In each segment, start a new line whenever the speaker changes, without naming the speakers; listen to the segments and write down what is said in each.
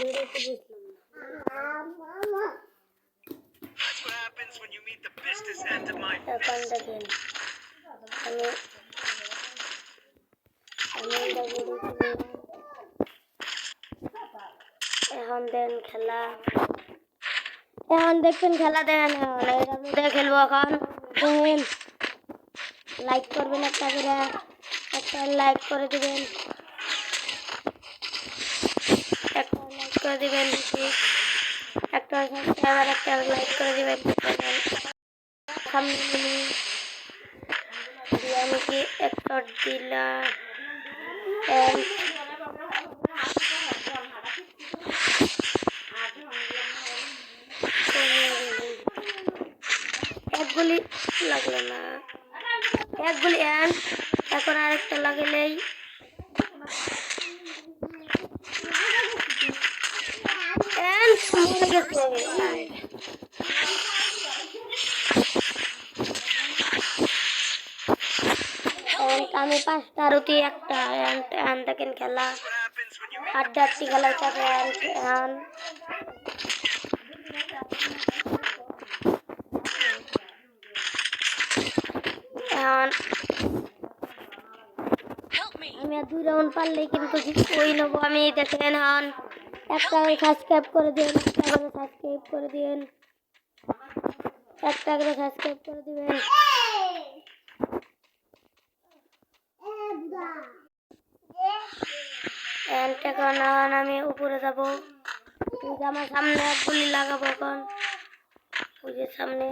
এখন দেখেন এখন দেন খেলা, এখন দেখবেন খেলা দেখেন, এটার মধ্যে খেলবো এখন। দেখেন লাইক করবেন, একটা লাইক করে দিবেন, একটা সাবস্ক্রাইবার, একটা লাইক করে দিবেন। আমি কি একটা দিলা একগুলি লাগলো না, একগুলি এখন আরেকটা লাগলেই মরে গেছে। আমি 5টা রুটি একটা দেখেন খেলা, 8টি খেলা চাপে আমি আর 2 রাউন্ড পারলেই কিন্তু ওই নেবো আমি। দেখেন একটা সাবস্ক্রাইব করে দিন, একটা করে সাবস্ক্রাইব করে দিবেন। এখন আমি উপরে যাব, আমার সামনে গুলি লাগাবো এখন, ওই যে সামনে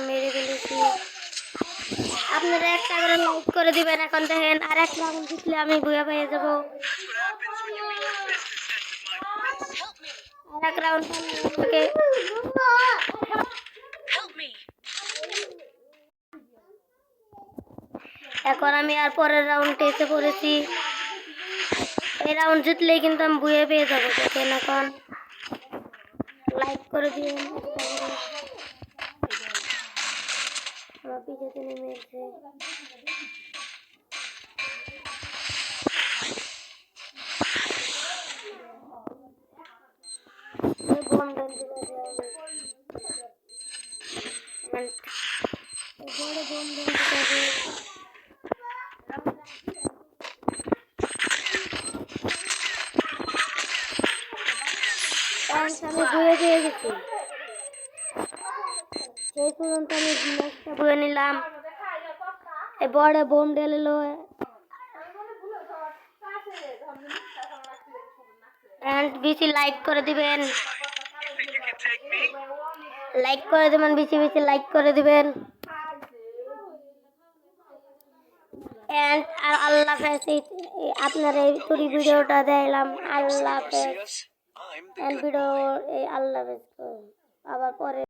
মেরে ফেলেছি। আপনারা একটা করে লাইক করে দিবেন। এখন দেখেন আর এক রাউন্ড জিতলে আমি ভুয়া পেয়ে যাব। আর এক রাউন্ড এখন আমি আর পরের রাউন্ডে এসে পড়েছি। এই রাউন্ড জিতলেই কিন্তু আমি ভুয়া পেয়ে যাবো। দেখেন এখন লাইক করে দিন, আমার পিছনে নেমে এসে আমি বয়ে দিয়ে গেছি। সেই পর্যন্ত আমি ম্যাচটা বয়ে নিলাম। এই বড় বোম ঢেলেলো। বেশি লাইক করে দিবেন, বেশি বেশি লাইক করে দিবেন। আর আল্লাহ হাফেজ। আপনার এই পুরো ভিডিওটা দেখলাম। আল্লাহ হাফেজ। ভিডিও আল্লাহ হাফেজ। আবার পরে